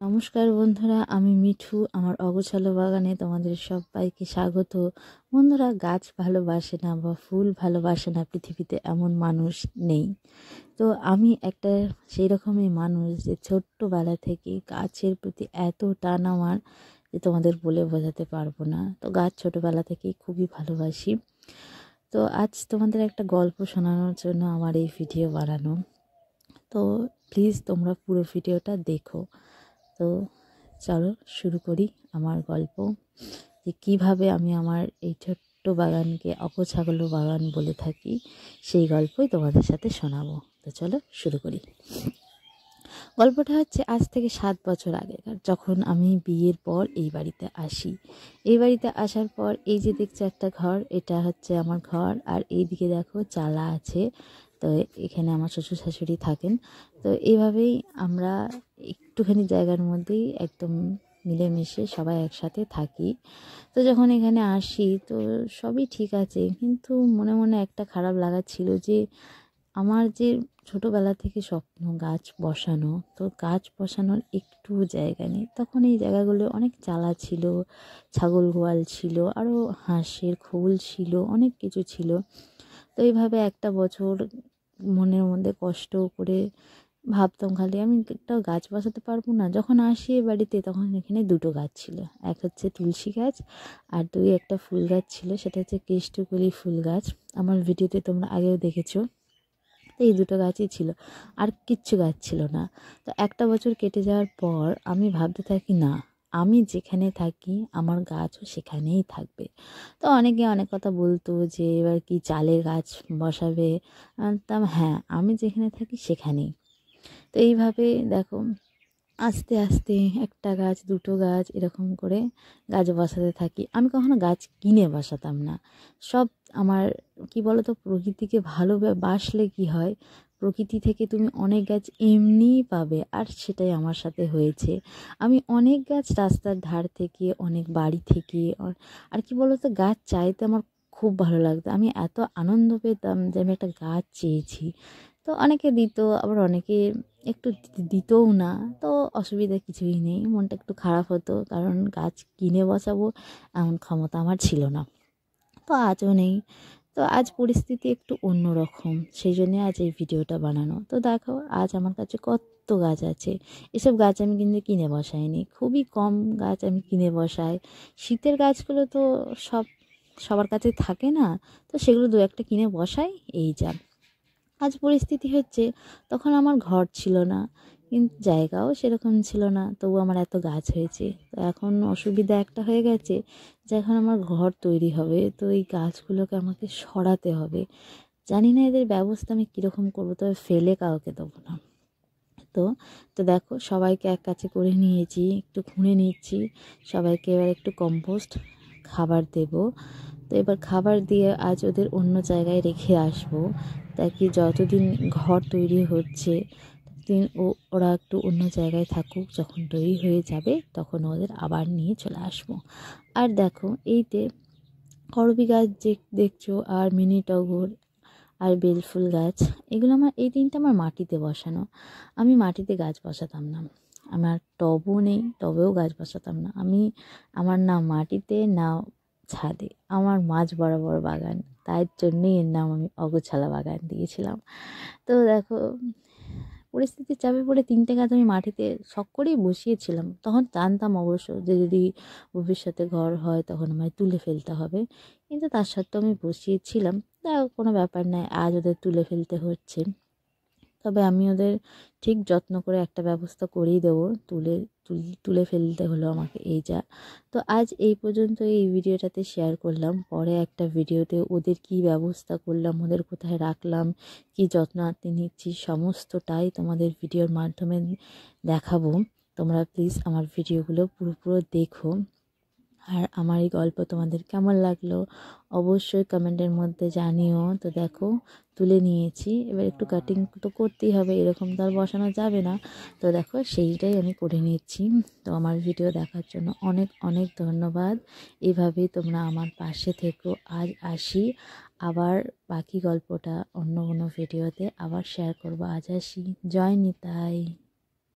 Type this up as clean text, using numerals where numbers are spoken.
নমস্কার বন্ধুরা, আমি মিঠু। আমার অগোছালো বাগানে তোমাদের সবাইকে স্বাগত। বন্ধুরা, গাছ ভালোবাসে না বা ফুল ভালোবাসে না পৃথিবীতে এমন মানুষ নেই। তো আমি একটা সেই রকমই মানুষ যে ছোট্টবেলা থেকে গাছের প্রতি এত টান আমার যে তোমাদের বলে বোঝাতে পারবো না। তো গাছ ছোটবেলা থেকেই খুবই ভালোবাসি। তো আজ তোমাদের একটা গল্প শোনানোর জন্য আমার এই ভিডিও বানানো। তো প্লিজ তোমরা পুরো ভিডিওটা দেখো। তো চলো শুরু করি আমার গল্প, যে কীভাবে আমি আমার এই ছোট্ট বাগানকে অগোছালো বাগান বলে থাকি, সেই গল্পই তোমাদের সাথে শোনাবো। তো চলো শুরু করি। গল্পটা হচ্ছে আজ থেকে 7 বছর আগেকার, যখন আমি বিয়ের পর এই বাড়িতে আসি। এই বাড়িতে আসার পর এই যে দেখছো একটা ঘর, এটা হচ্ছে আমার ঘর। আর এইদিকে দেখো চালা আছে। তো এখানে আমার শ্বশুর শাশুড়ি থাকেন। তো এইভাবেই আমরা একটুখানি জায়গার মধ্যেই একদম মিলেমিশে সবাই একসাথে থাকি। তো যখন এখানে আসি তো সবই ঠিক আছে, কিন্তু মনে মনে একটা খারাপ লাগা ছিল যে আমার যে ছোটোবেলা থেকে স্বপ্ন গাছ বসানো, তো গাছ বসানোর একটু জায়গা নেই। তখন এই জায়গাগুলো অনেক চালা ছিল, ছাগল গোয়াল ছিল, আরও হাঁসের খোল ছিল, অনেক কিছু ছিল। তো এইভাবে একটা বছর মনের মধ্যে কষ্ট করে ভাবতাম খালি আমি একটা গাছ বসাতে পারবো না। যখন আসি এ বাড়িতে তখন এখানে 2টো গাছ ছিল। এক হচ্ছে তুলসী গাছ, আর 2 একটা ফুল গাছ ছিল, সেটা হচ্ছে কেষ্টকলি ফুল গাছ। আমার ভিডিওতে তোমরা আগেও দেখেছো। তো এই 2টো গাছই ছিল, আর কিচ্ছু গাছ ছিল না। তো একটা বছর কেটে যাওয়ার পর আমি ভাবতে থাকি, না, আমি যেখানে থাকি আমার গাছও সেখানেই থাকবে। তো অনেকে অনেক কথা বলতো যে এবার কি চালের গাছ বসাবে। তা হ্যাঁ, আমি যেখানে থাকি সেখানেই। তো এইভাবে দেখো আস্তে আস্তে একটা গাছ 2টো গাছ এরকম করে গাছ বসাতে থাকি। আমি কখনো গাছ কিনে বসাতাম না। সব আমার কি বলো তো, প্রকৃতিকে ভালোবাসলে কি হয়, প্রকৃতি থেকে তুমি অনেক গাছ এমনিই পাবে। আর সেটাই আমার সাথে হয়েছে। আমি অনেক গাছ রাস্তার ধার থেকে, অনেক বাড়ি থেকে, আর কি বলো তো, গাছ চাইতে আমার খুব ভালো লাগতো। আমি এত আনন্দ পেতাম যে আমি একটা গাছ চেয়েছি। তো অনেকে দিত, আবার অনেকে একটু দিতও না। তো অসুবিধা কিছুই নেই, মনটা একটু খারাপ হতো, কারণ গাছ কিনে বসাবো এমন ক্ষমতা আমার ছিল না। তো আজও নেই। তো আজ পরিস্থিতি একটু অন্যরকম, সেই জন্যে আজ এই ভিডিওটা বানানো। তো দেখো আজ আমার কাছে কত গাছ আছে। এসব গাছ আমি কিন্তু কিনে বসাইনি, খুবই কম গাছ আমি কিনে বসাই। শীতের গাছগুলো তো সবার কাছে থাকে না, তো সেগুলো 2 একটা কিনে বসাই, এই যা। আজ পরিস্থিতি হচ্ছে, তখন আমার ঘর ছিল না, কিন্তু জায়গাও সেরকম ছিল না, তবু আমার এত গাছ হয়েছে। তো এখন অসুবিধা একটা হয়ে গেছে যে এখন আমার ঘর তৈরি হবে, তো এই গাছগুলোকে আমাকে সরাতে হবে। জানি না এদের ব্যবস্থা আমি কীরকম করবো, তবে ফেলে কাউকে দেবো না। তো তো দেখো সবাইকে এক কাছে করে নিয়েছি, একটু খুঁড়ে নিচ্ছি। সবাইকে এবার একটু কম্পোস্ট খাবার দেব। তো এবার খাবার দিয়ে আজ ওদের অন্য জায়গায় রেখে আসবো, তাকে যতদিন ঘর তৈরি হচ্ছে ততদিন ওরা একটু অন্য জায়গায় থাকুক। যখন তৈরি হয়ে যাবে তখন ওদের আবার নিয়ে চলে আসবো। আর দেখো এইতে করবী গাছ যে দেখছো, আর মিনি টগর, আর বেলফুল গাছ, এগুলো এই 3টা আমার মাটিতে বসানো। আমি মাটিতে গাছ বসাতাম না। আমার টবও নেই, টবেও গাছ বসাতাম না আমি। আমার না মাটিতে না ছাদে, আমার মাঝ বরাবর বাগান। তাই জন্যই এর নাম আমি অগোছালা বাগান দিয়েছিলাম। তো দেখো পরিস্থিতির চাপে পড়ে 3টে গাছ আমি মাটিতে শখ করেই বসিয়েছিলাম। তখন জানতাম অবশ্য যে যদি ভবিষ্যতে ঘর হয় তখন আমায় তুলে ফেলতে হবে, কিন্তু তার সত্ত্বেও আমি বসিয়েছিলাম। তা কোনো ব্যাপার নয়, আজ ওদের তুলে ফেলতে হচ্ছে। তবে আমি ওদের ঠিক যত্ন করে একটা ব্যবস্থা করেই দেবো। তুলে ফেলতে হলো আমাকে, এই যা। তো আজ এই পর্যন্ত এই ভিডিওটাতে শেয়ার করলাম। পরে একটা ভিডিওতে ওদের কি ব্যবস্থা করলাম, ওদের কোথায় রাখলাম, কি যত্ন আত্তি নিচ্ছি, সমস্তটাই তোমাদের ভিডিওর মাধ্যমে দেখাবো। তোমরা প্লিজ আমার ভিডিওগুলো পুরো দেখো। আর আমার এই গল্প তোমাদের কেমন লাগলো অবশ্যই কমেন্টের মধ্যে জানিও। তো দেখো তুলে নিয়েছি, এবার একটু কাটিং তো করতেই হবে, এরকম তো আর বসানো যাবে না। তো দেখো সেইটাই আমি করে নিচ্ছি। তো আমার ভিডিও দেখার জন্য অনেক অনেক ধন্যবাদ। এভাবেই তোমরা আমার পাশে থেকো। আজ আসি, আবার বাকি গল্পটা অন্য কোনো ভিডিওতে আবার শেয়ার করবো। আজ আসি, জয় নিতাই।